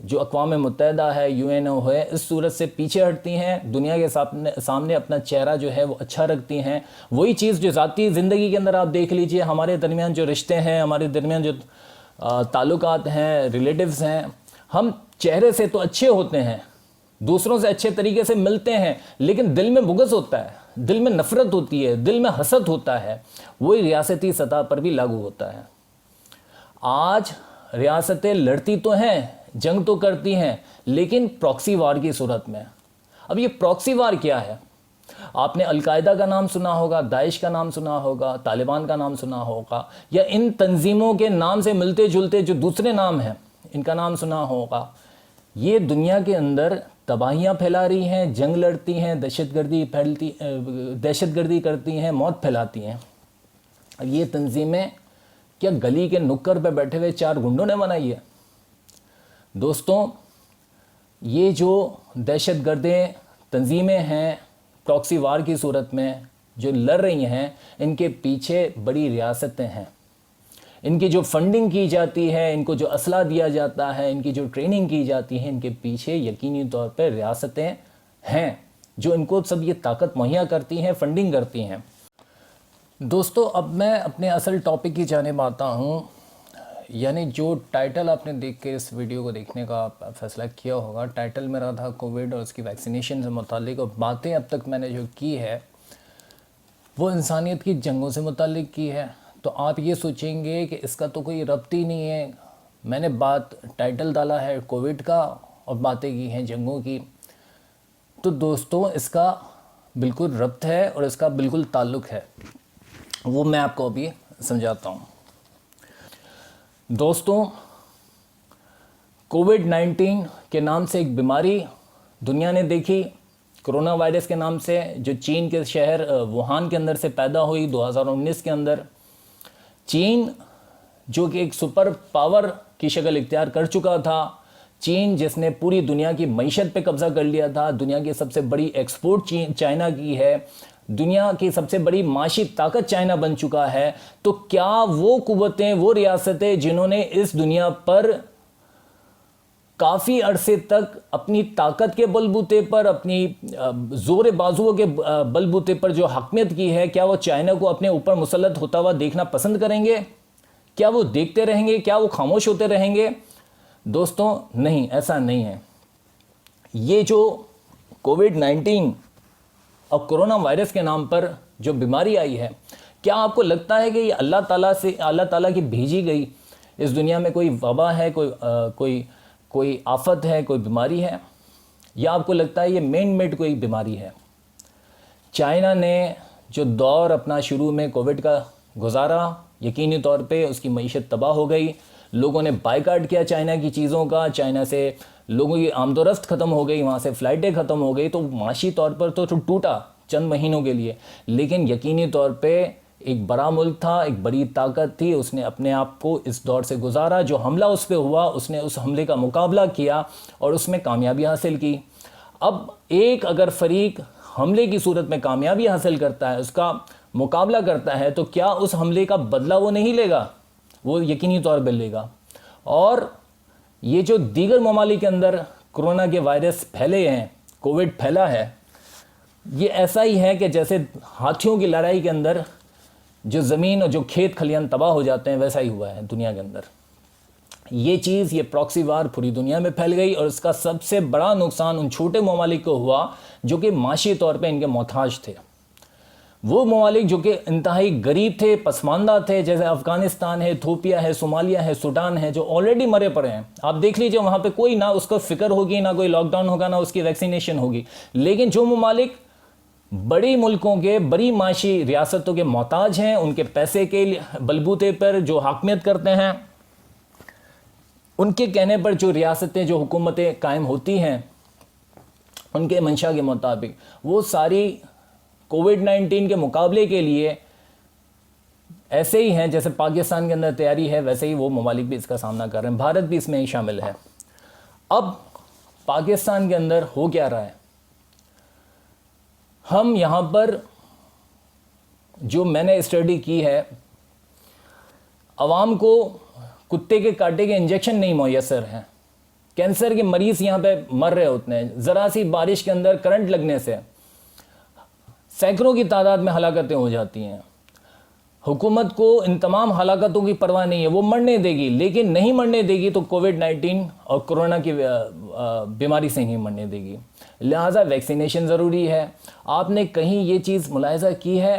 جو اقوام متحدہ ہے، UNO ہے، اس صورت سے پیچھے ہٹتی ہیں، دنیا کے سامنے اپنا چہرہ جو ہے وہ اچھا رکھتی ہیں. وہی چیز جو ذاتی زندگی کے اندر آپ دیکھ لیجئے، ہمارے درمیان جو رشتے ہیں، ہمارے درمیان جو تعلقات ہیں، ریلیٹیوز ہیں، ہم چہرے سے تو اچھے ہوتے ہیں، دوسروں سے اچھے طریقے سے ملتے ہیں، لیکن دل میں بغض ہوتا ہے، دل میں نفرت ہوتی ہے، دل میں حسد ہوتا ہے. وہی ریاستی سطح پر بھی لاگو ہوتا ہے. آج ریاستیں لڑتی تو ہیں، جنگ تو کرتی ہیں، لیکن پراکسی وار کی صورت میں. اب یہ پراکسی وار کیا ہے؟ آپ نے القاعدہ کا نام سنا ہوگا، داعش کا نام سنا ہوگا، طالبان کا نام سنا ہوگا، یا ان تنظیموں کے نام سے ملتے جلتے جو دوسرے نام ہیں ان کا نام سنا ہوگا. یہ دنیا کے اندر تباہیاں پھیلا رہی ہیں، جنگ لڑتی ہیں، دہشت گردی کرتی ہیں، موت پھیلاتی ہیں. اب یہ تنظیمیں کیا گلی کے نکر پہ بیٹھے ہوئے 4 گنڈوں نے بنائی ہے؟ دوستوں، یہ جو دہشت گردیں تنظیمیں ہیں پراکسی وار کی صورت میں جو لڑ رہی ہیں، ان کے پیچھے بڑی ریاستیں ہیں. ان کی جو فنڈنگ کی جاتی ہے، ان کو جو اسلحہ دیا جاتا ہے، ان کی جو ٹریننگ کی جاتی ہے، ان کے پیچھے یقینی طور پہ ریاستیں ہیں جو ان کو سب یہ طاقت مہیا کرتی ہیں، فنڈنگ کرتی ہیں. دوستو، اب میں اپنے اصل ٹاپک کی جانب آتا ہوں. یعنی جو ٹائٹل آپ نے دیکھ کے اس ویڈیو کو دیکھنے کا فیصلہ کیا ہوگا، ٹائٹل میرا تھا کووڈ اور اس کی ویکسینیشن سے متعلق، اور باتیں اب تک میں نے جو کی ہے وہ انسانیت کی جنگوں سے متعلق کی ہے. تو آپ یہ سوچیں گے کہ اس کا تو کوئی ربط ہی نہیں ہے. میں نے ٹائٹل ڈالا ہے کووڈ کا اور باتیں کی ہیں جنگوں کی. تو دوستوں، اس کا بالکل ربط ہے اور اس کا بالکل تعلق ہے، وہ میں آپ کو ابھی سمجھاتا ہوں. دوستوں، کووڈ-19 کے نام سے ایک بیماری دنیا نے دیکھی، کرونا وائرس کے نام سے، جو چین کے شہر ووہان کے اندر سے پیدا ہوئی 2019 کے اندر. چین جو کہ ایک سپر پاور کی شکل اختیار کر چکا تھا، چین جس نے پوری دنیا کی معیشت پہ قبضہ کر لیا تھا، دنیا کی سب سے بڑی ایکسپورٹ چائنا کی ہے، دنیا کی سب سے بڑی معاشی طاقت چائنا بن چکا ہے. تو کیا وہ قوتیں، وہ ریاستیں جنہوں نے اس دنیا پر کافی عرصے تک اپنی طاقت کے بل بوتے پر، اپنی زور بازوؤں کے بل بوتے پر جو حکمیت کی ہے، کیا وہ چائنا کو اپنے اوپر مسلط ہوتا ہوا دیکھنا پسند کریں گے؟ کیا وہ دیکھتے رہیں گے؟ کیا وہ خاموش ہوتے رہیں گے؟ دوستوں، نہیں، ایسا نہیں ہے. یہ جو کووڈ-19 اور کرونا وائرس کے نام پر جو بیماری آئی ہے، کیا آپ کو لگتا ہے کہ یہ اللہ تعالیٰ کی بھیجی گئی اس دنیا میں کوئی وبا ہے، کوئی آفت ہے، کوئی بیماری ہے؟ یا آپ کو لگتا ہے یہ مین میڈ کوئی بیماری ہے؟ چائنا نے جو دور اپنا شروع میں کووڈ کا گزارا، یقینی طور پہ اس کی معیشت تباہ ہو گئی. لوگوں نے بائیکاٹ کیا چائنا کی چیزوں کا، چائنا سے لوگوں کی آمد و رفت ختم ہو گئی، وہاں سے فلائٹیں ختم ہو گئی. تو معاشی طور پر تو ٹوٹا چند مہینوں کے لیے، لیکن یقینی طور پہ ایک بڑا ملک تھا، ایک بڑی طاقت تھی، اس نے اپنے آپ کو اس دور سے گزارا. جو حملہ اس پہ ہوا، اس نے اس حملے کا مقابلہ کیا اور اس میں کامیابی حاصل کی. اب ایک اگر فریق حملے کی صورت میں کامیابی حاصل کرتا ہے، اس کا مقابلہ کرتا ہے، تو کیا اس حملے کا بدلہ وہ نہیں لے گا؟ وہ یقینی طور پہ لے گا. اور یہ جو دیگر ممالک کے اندر کرونا کے وائرس پھیلے ہیں، کووڈ پھیلا ہے، یہ ایسا ہی ہے کہ جیسے ہاتھیوں کی لڑائی کے اندر جو زمین اور جو کھیت کھلیان تباہ ہو جاتے ہیں، ویسا ہی ہوا ہے دنیا کے اندر. یہ چیز، یہ پراکسی وار پوری دنیا میں پھیل گئی، اور اس کا سب سے بڑا نقصان ان چھوٹے ممالک کو ہوا جو کہ معاشی طور پہ ان کے محتاج تھے. وہ ممالک جو کہ انتہائی غریب تھے، پسماندہ تھے، جیسے افغانستان ہے، ایتھوپیا ہے، صومالیہ ہے، سوڈان ہے، جو آلریڈی مرے پڑے ہیں. آپ دیکھ لیجئے وہاں پہ کوئی نہ اس کو فکر ہوگی، نہ کوئی لاک ڈاؤن ہوگا، نہ اس کی ویکسینیشن ہوگی. لیکن جو ممالک بڑی ملکوں کے، بڑی معاشی ریاستوں کے محتاج ہیں، ان کے پیسے کے بلبوتے پر جو حاکمیت کرتے ہیں، ان کے کہنے پر جو ریاستیں، جو حکومتیں قائم ہوتی ہیں، ان کے منشا کے مطابق وہ ساری کووڈ-19 کے مقابلے کے لیے ایسے ہی ہیں جیسے پاکستان کے اندر تیاری ہے، ویسے ہی وہ ممالک بھی اس کا سامنا کر رہے ہیں. بھارت بھی اس میں ہی شامل ہے. اب پاکستان کے اندر ہو کیا رہا ہے؟ ہم یہاں پر جو میں نے اسٹڈی کی ہے، عوام کو کتے کے کاٹے کے انجیکشن نہیں میسر ہیں. کینسر کے مریض یہاں پہ مر رہے ہوتے ہیں، ذرا سی بارش کے اندر کرنٹ لگنے سے سینکڑوں کی تعداد میں ہلاکتیں ہو جاتی ہیں۔ حکومت کو ان تمام ہلاکتوں کی پرواہ نہیں ہے، وہ مرنے دے گی، لیکن نہیں مرنے دے گی تو کووڈ-19 اور کرونا کی بیماری سے نہیں مرنے دے گی۔ لہٰذا ویکسینیشن ضروری ہے۔ آپ نے کہیں یہ چیز ملاحظہ کی ہے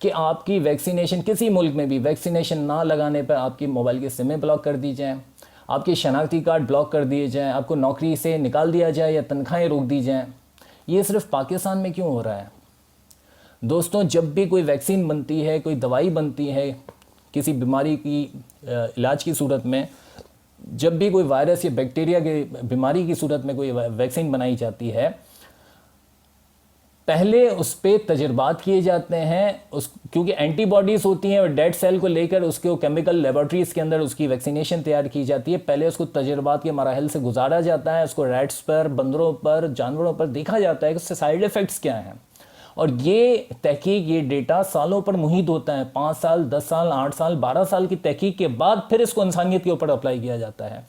کہ آپ کی ویکسینیشن کسی ملک میں بھی ویکسینیشن نہ لگانے پر آپ کی موبائل کی سمیں بلاک کر دی جائیں، آپ کے شناختی کارڈ بلاک کر دیے جائیں، آپ کو نوکری سے نکال دیا جائے یا تنخواہیں روک دی جائیں؟ یہ صرف پاکستان میں کیوں ہو رہا ہے؟ دوستوں، جب بھی کوئی ویکسین بنتی ہے، کوئی دوائی بنتی ہے کسی بیماری کی علاج کی صورت میں، جب بھی کوئی وائرس یا بیکٹیریا کی بیماری کی صورت میں کوئی ویکسین بنائی جاتی ہے، پہلے اس پہ تجربات کیے جاتے ہیں، کیونکہ اینٹی باڈیز ہوتی ہیں اور ڈیڈ سیل کو لے کر اس کو کیمیکل لیبارٹریز کے اندر اس کی ویکسینیشن تیار کی جاتی ہے۔ پہلے اس کو تجربات کے مراحل سے گزارا جاتا ہے، اس کو ریٹس پر، بندروں پر، جانوروں پر دیکھا جاتا ہے کہ اس سے سائیڈ ایفیکٹس کیا ہیں، اور یہ تحقیق، یہ ڈیٹا سالوں پر محیط ہوتا ہے، 5 سال، 10 سال، 8 سال، 12 سال کی تحقیق کے بعد پھر اس کو انسانیت کے اوپر اپلائی کیا جاتا ہے۔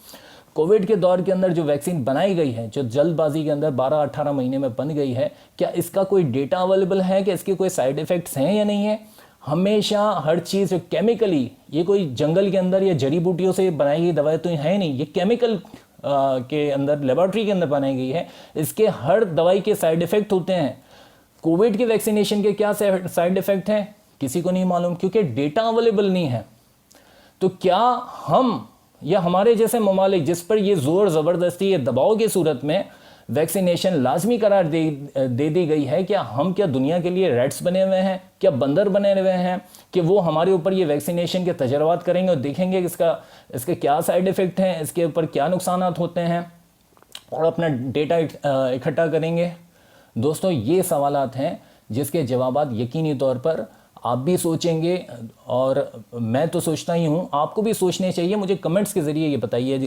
کووڈ کے دور کے اندر جو ویکسین بنائی گئی ہے، جو جلد بازی کے اندر 12-18 مہینے میں بن گئی ہے، کیا اس کا کوئی ڈیٹا اویلیبل ہے کہ اس کے کوئی سائیڈ ایفیکٹس ہیں یا نہیں ہیں؟ ہمیشہ ہر چیز جو کیمیکلی، یہ کوئی جنگل کے اندر یا جڑی بوٹیوں سے بنائی گئی دوائی تو ہے نہیں، یہ کیمیکل کے اندر، لیبارٹری کے اندر بنائی گئی ہے، اس کے ہر دوائی کے سائیڈ ایفیکٹ ہوتے ہیں۔ کووڈ کی ویکسینیشن کے کیا سائیڈ ایفیکٹ ہیں کسی کو نہیں معلوم، کیونکہ ڈیٹا اویلیبل نہیں ہے۔ تو کیا ہم یا ہمارے جیسے ممالک جس پر یہ زور زبردستی، یہ دباؤ کی صورت میں ویکسینیشن لازمی قرار دے دی گئی ہے، کیا ہم دنیا کے لیے ریٹس بنے ہوئے ہیں، کیا بندر بنے ہوئے ہیں کہ وہ ہمارے اوپر یہ ویکسینیشن کے تجربات کریں گے اور دیکھیں گے کہ اس کے کیا سائیڈ ایفیکٹ ہیں، اس کے اوپر کیا نقصانات ہوتے ہیں، اور اپنا ڈیٹا اکٹھا کریں گے؟ دوستوں، یہ سوالات ہیں جس کے جوابات یقینی طور پر آپ بھی سوچیں گے، اور میں تو سوچتا ہی ہوں، آپ کو بھی سوچنے چاہیے۔ مجھے کمنٹس کے ذریعے یہ بتائیے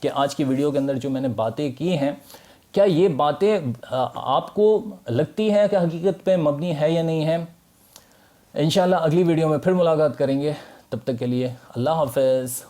کہ آج کی ویڈیو کے اندر جو میں نے باتیں کی ہیں، کیا یہ باتیں آپ کو لگتی ہے کہ حقیقت پہ مبنی ہے یا نہیں ہے؟ انشاءاللہ اگلی ویڈیو میں پھر ملاقات کریں گے، تب تک کے لیے اللہ حافظ۔